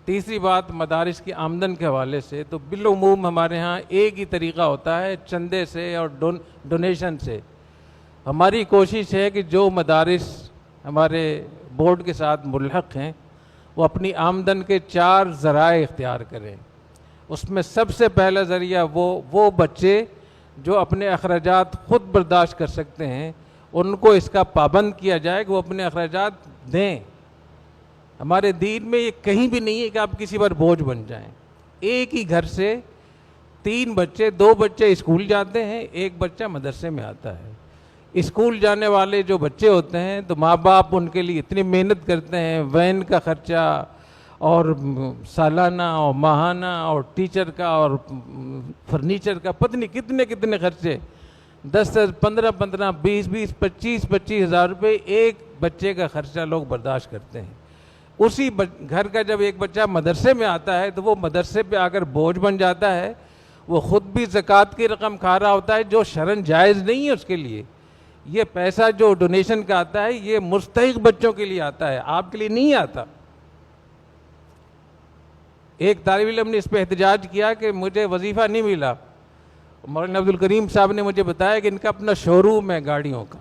तीसरी बात मदारिस की आमदन के हवाले से, तो बिलउमूम हमारे यहाँ एक ही तरीक़ा होता है, चंदे से और डोनेशन से। हमारी कोशिश है कि जो मदारिस हमारे बोर्ड के साथ मुल्हक हैं वो अपनी आमदन के 4 ज़राए इख्तियार करें। उसमें सबसे पहला ज़रिया वो बच्चे जो अपने अखराजात ख़ुद बर्दाश्त कर सकते हैं, उनको इसका पाबंद किया जाए कि वो अपने अखराजात दें। हमारे दीन में ये कहीं भी नहीं है कि आप किसी पर बोझ बन जाएं। एक ही घर से 3 बच्चे, 2 बच्चे स्कूल जाते हैं, 1 बच्चा मदरसे में आता है। स्कूल जाने वाले जो बच्चे होते हैं तो माँ बाप उनके लिए इतनी मेहनत करते हैं, वैन का ख़र्चा और सालाना और माहाना और टीचर का और फर्नीचर का, पता नहीं कितने कितने खर्चे, 10-10, 15-15, 20-20, 25-25 हज़ार रुपये एक बच्चे का खर्चा लोग बर्दाश्त करते हैं। उसी घर का जब एक बच्चा मदरसे में आता है तो वो मदरसे पे आकर बोझ बन जाता है। वो ख़ुद भी ज़कात की रकम खा रहा होता है जो शरन जायज़ नहीं है उसके लिए। ये पैसा जो डोनेशन का आता है ये मुस्तहिक बच्चों के लिए आता है, आपके लिए नहीं आता। एक तालिब इल्म ने इस पर एहतजाज किया कि मुझे वजीफ़ा नहीं मिला। मौलाना अब्दुल करीम साहब ने मुझे बताया कि इनका अपना शोरूम है गाड़ियों का।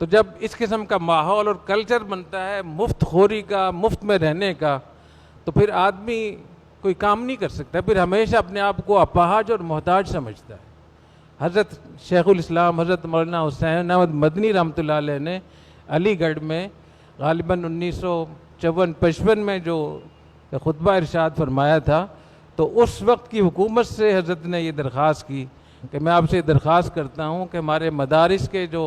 तो जब इस किस्म का माहौल और कल्चर बनता है मुफ्त खोरी का, मुफ्त में रहने का, तो फिर आदमी कोई काम नहीं कर सकता, फिर हमेशा अपने आप को अपाहज और मोहताज समझता है। हज़रत शेखुल इस्लाम हज़रत मौलाना हुसैन अहमद मदनी रहमतुल्लाह अलैह ने अलीगढ़ में गालिबन 1954-55 में जो खुतबा इरशाद फरमाया था, तो उस वक्त की हुकूमत से हज़रत ने ये दरख्वास्त की कि मैं आपसे दरख्वास्त करता हूँ कि हमारे मदारिस के जो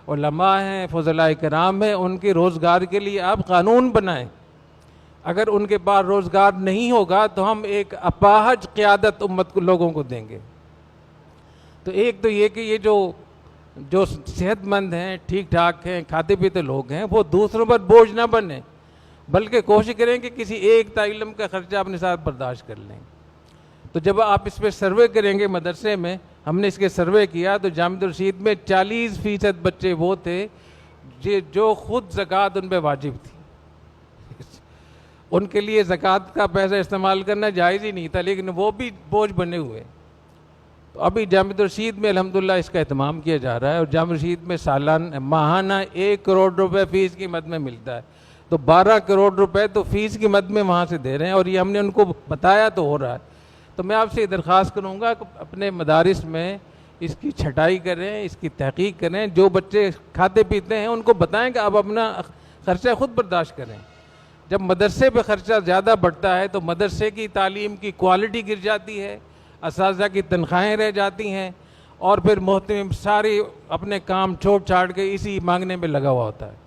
उलमा हैं, फ़ज़लाए कराम हैं, उनके रोज़गार के लिए आप कानून बनाएं। अगर उनके पास रोज़गार नहीं होगा तो हम एक अपाहज क़यादत उम्मत को लोगों को देंगे। तो एक तो ये कि ये जो सेहतमंद हैं, ठीक ठाक हैं, खाते पीते लोग हैं, वो दूसरों पर बोझ ना बने, बल्कि कोशिश करें कि किसी एक तालिम का ख़र्चा अपने साथ बर्दाश्त कर लें। तो जब आप इस पर सर्वे करेंगे मदरसे में, हमने इसके सर्वे किया तो जामिअतुल रशीद में 40% बच्चे वो थे जो ख़ुद ज़कात उन पर वाजिब थी। उनके लिए ज़कात का पैसा इस्तेमाल करना जायज़ ही नहीं था, लेकिन वो भी बोझ बने हुए। तो अभी जामिअतुल रशीद में अल्हम्दुलिल्लाह इसका एहतमाम किया जा रहा है और जामिअतुल रशीद में सालाना माहाना 1 करोड़ रुपए फ़ीस की मद में मिलता है। तो 12 करोड़ रुपए तो फ़ीस की मद में वहाँ से दे रहे हैं और ये हमने उनको बताया तो हो रहा है। तो मैं आपसे ये दरख्वास्त करूँगा कि अपने मदारिस में इसकी छटाई करें, इसकी तहकीक करें। जो बच्चे खाते पीते हैं उनको बताएं कि आप अपना ख़र्चा ख़ुद बर्दाश्त करें। जब मदरसे पे ख़र्चा ज़्यादा बढ़ता है तो मदरसे की तालीम की क्वालिटी गिर जाती है, असातिज़ा की तनख्वाहें रह जाती हैं और फिर मोहतमिम सारी अपने काम छोड़ छाड़ के इसी मांगने में लगा हुआ होता है।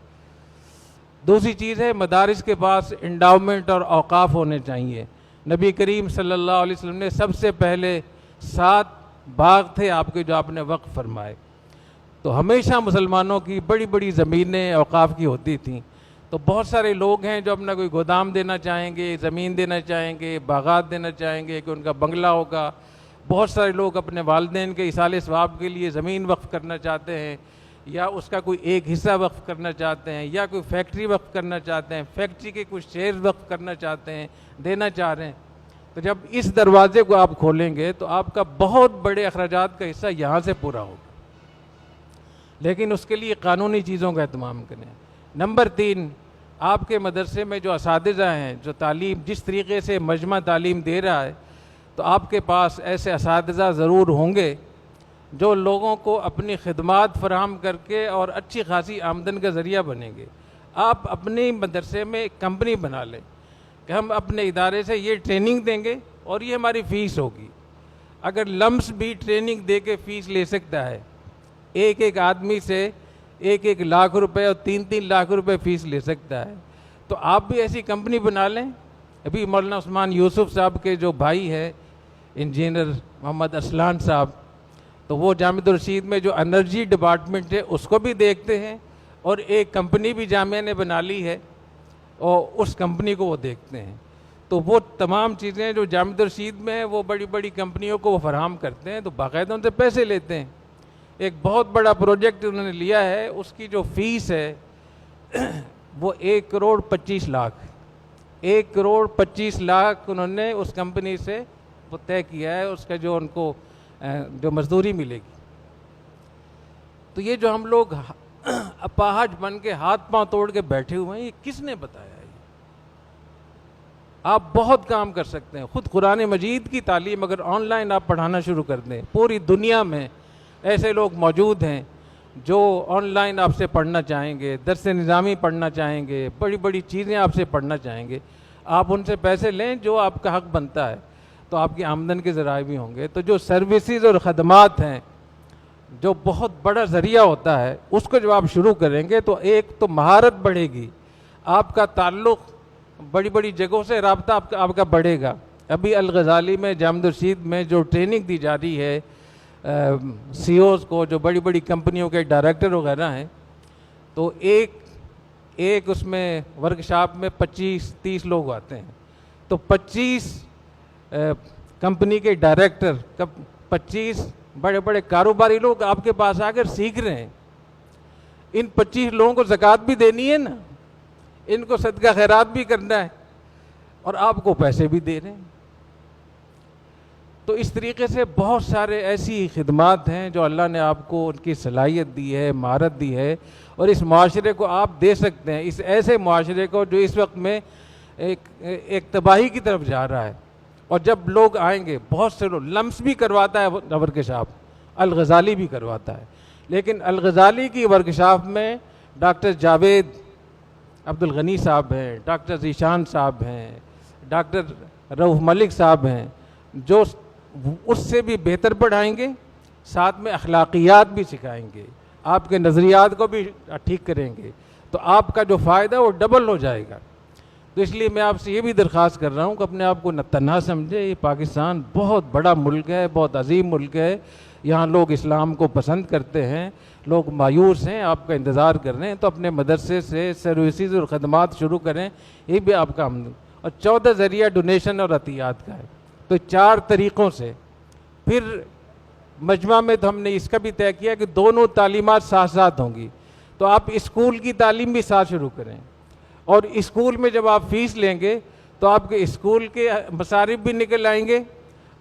दूसरी चीज़ है, मदारिस के पास इंडाउमेंट और औकाफ होने चाहिए। नबी करीम सल्लल्लाहु अलैहि वसल्लम ने सबसे पहले 7 बाग थे आपके जो आपने वक्फ फरमाए। तो हमेशा मुसलमानों की बड़ी बड़ी ज़मीनें औकाफ की होती थीं। तो बहुत सारे लोग हैं जो अपना कोई गोदाम देना चाहेंगे, ज़मीन देना चाहेंगे, बागात देना चाहेंगे कि उनका बंगला होगा। बहुत सारे लोग अपने वालिदैन के इसाले सवाब के लिए ज़मीन वक्फ करना चाहते हैं या उसका कोई एक हिस्सा वक्फ करना चाहते हैं या कोई फैक्ट्री वक्फ करना चाहते हैं, फैक्ट्री के कुछ शेयर वक्फ करना चाहते हैं, देना चाह रहे हैं। तो जब इस दरवाज़े को आप खोलेंगे तो आपका बहुत बड़े अखराजात का हिस्सा यहाँ से पूरा होगा, लेकिन उसके लिए कानूनी चीज़ों का एहतमाम करें। नंबर 3, आपके मदरसे में जो असातिज़ा हैं, जो तालीम जिस तरीके से मजमा तालीम दे रहा है, तो आपके पास ऐसे असातिज़ा ज़रूर होंगे जो लोगों को अपनी खिदमात फराहम करके और अच्छी खासी आमदन का ज़रिया बनेंगे। आप अपने मदरसे में एक कंपनी बना लें कि हम अपने इदारे से ये ट्रेनिंग देंगे और ये हमारी फ़ीस होगी। अगर लम्स भी ट्रेनिंग दे के फ़ीस ले सकता है, एक एक आदमी से 1-1 लाख रुपए और 3-3 लाख रुपए फ़ीस ले सकता है, तो आप भी ऐसी कंपनी बना लें। अभी मौलाना उस्मान यूसुफ साहब के जो भाई है इंजीनियर मोहम्मद असलान साहब, तो वो जामिअतुल रशीद में जो एनर्जी डिपार्टमेंट है उसको भी देखते हैं और एक कंपनी भी जामिया ने बना ली है और उस कंपनी को वो देखते हैं। तो वो तमाम चीज़ें जो जामिअतुल रशीद में है वो बड़ी बड़ी कंपनियों को वो फराहम करते हैं, तो बाकायदा उनसे पैसे लेते हैं। एक बहुत बड़ा प्रोजेक्ट उन्होंने लिया है, उसकी जो फ़ीस है वो 1 करोड़ 25 लाख। 1,25,00,000 उन्होंने उस कंपनी से वो तय किया है, उसका जो उनको जो मजदूरी मिलेगी। तो ये जो हम लोग अपाहज बन के हाथ पांव तोड़ के बैठे हुए हैं, ये किसने बताया है? आप बहुत काम कर सकते हैं। खुद कुरान मजीद की तालीम अगर ऑनलाइन आप पढ़ाना शुरू कर दें, पूरी दुनिया में ऐसे लोग मौजूद हैं जो ऑनलाइन आपसे पढ़ना चाहेंगे, दर्स निज़ामी पढ़ना चाहेंगे, बड़ी बड़ी चीज़ें आपसे पढ़ना चाहेंगे। आप उनसे पैसे लें, जो आपका हक बनता है, तो आपकी आमदन के ज़राए भी होंगे। तो जो सर्विसेज और ख़दमात हैं, जो बहुत बड़ा ज़रिया होता है, उसको जब आप शुरू करेंगे तो एक तो महारत बढ़ेगी, आपका ताल्लुक़ बड़ी बड़ी जगहों से रब्ता आपका बढ़ेगा। अभी अल-गज़ाली में जामिया रशीद में जो ट्रेनिंग दी जा रही है CEOs को, जो बड़ी बड़ी कंपनियों के डायरेक्टर वगैरह हैं, तो एक उसमें वर्कशॉप में 25-30 लोग आते हैं। तो 25 कंपनी के डायरेक्टर, 25 बड़े बड़े कारोबारी लोग आपके पास आकर सीख रहे हैं। इन 25 लोगों को ज़कात भी देनी है ना, इनको सदका खैरात भी करना है, और आपको पैसे भी दे रहे हैं। तो इस तरीके से बहुत सारे ऐसी खिदमात हैं जो अल्लाह ने आपको उनकी सलाहियत दी है, महारत दी है, और इस माशरे को आप दे सकते हैं। इस ऐसे माशरे को जो इस वक्त में एक तबाही की तरफ जा रहा है। और जब लोग आएंगे, बहुत से लोग लम्स भी करवाता है वर्कशॉप, अल-गज़ाली भी करवाता है, लेकिन अल-गज़ाली की वर्कशॉप में डॉक्टर जावेद अब्दुल गनी साहब हैं, डॉक्टर ज़ीशान साहब हैं, डॉक्टर रऊफ़ मलिक साहब हैं, जो उससे भी बेहतर पढ़ाएंगे, साथ में अखलाकियात भी सिखाएंगे, आपके नज़रियात को भी ठीक करेंगे। तो आपका जो फ़ायदा वो डबल हो जाएगा। तो इसलिए मैं आपसे ये भी दरख्वास्त कर रहा हूँ कि अपने आप को न तन्हा समझे। ये पाकिस्तान बहुत बड़ा मुल्क है, बहुत अजीम मुल्क है। यहाँ लोग इस्लाम को पसंद करते हैं, लोग मायूस हैं, आपका इंतज़ार कर रहे हैं। तो अपने मदरसे से सर्विसेज और ख़दमात शुरू करें, ये भी आपका और 14 ज़रिया डोनेशन और अतियात का है। तो 4 तरीक़ों से फिर मजमा में तो हमने इसका भी तय किया कि दोनों तालीमात साथ साथ होंगी। तो आप स्कूल की तालीम भी साथ शुरू करें, और स्कूल में जब आप फ़ीस लेंगे तो आपके स्कूल के मसारिफ भी निकल आएंगे,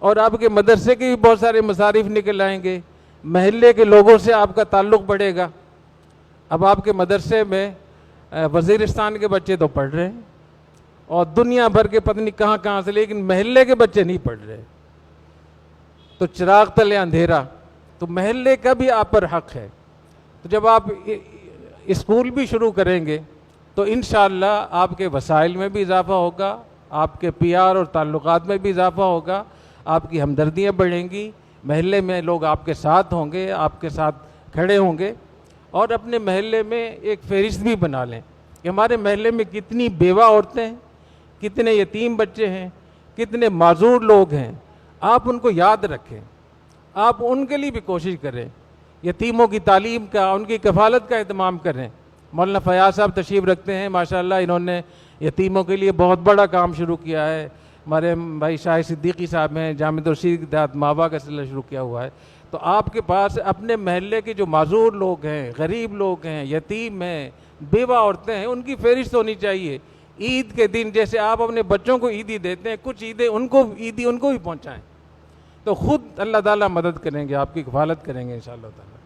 और आपके मदरसे के भी बहुत सारे मसारिफ निकल आएंगे। महल्ले के लोगों से आपका ताल्लुक़ बढ़ेगा। अब आपके मदरसे में वज़ीरिस्तान के बच्चे तो पढ़ रहे हैं, और दुनिया भर के पता नहीं कहाँ कहाँ से, लेकिन महल्ले के बच्चे नहीं पढ़ रहे। तो चिराग तले अंधेरा, तो महल्ले का भी आप पर हक़ है। तो जब आप स्कूल भी शुरू करेंगे तो इंशाअल्लाह आपके वसाइल में भी इजाफ़ा होगा, आपके PR और ताल्लुकात में भी इजाफ़ा होगा, आपकी हमदर्दियाँ बढ़ेंगी, महल्ले में लोग आपके साथ होंगे, आपके साथ खड़े होंगे। और अपने महल्ले में एक फ़हरिस्त भी बना लें कि हमारे महल्ले में कितनी बेवा औरतें हैं, कितने यतीम बच्चे हैं, कितने माजूर लोग हैं। आप उनको याद रखें, आप उनके लिए भी कोशिश करें, यतीमों की तालीम का, उनकी कफ़ालत का एहतमाम करें। मौलाना फयाज साहब तशरीफ़ रखते हैं, माशाअल्लाह इन्होंने यतीमों के लिए बहुत बड़ा काम शुरू किया है। हमारे भाई शाहिद सिद्दीकी साहब हैं, जामिया रशीद के तहत मावा का सिलसिला शुरू किया हुआ है। तो आपके पास अपने महल्ले के जो माजूर लोग हैं, गरीब लोग हैं, यतीम हैं, बेवा औरतें हैं, उनकी फ़हरिस्त होनी चाहिए। ईद के दिन जैसे आप अपने बच्चों को ईदी देते हैं, कुछ ईदें उनको ईदी उनको भी पहुँचाएँ, तो ख़ुद अल्लाह ताला मदद करेंगे, आपकी कफ़ालत करेंगे इंशाअल्लाह ताला।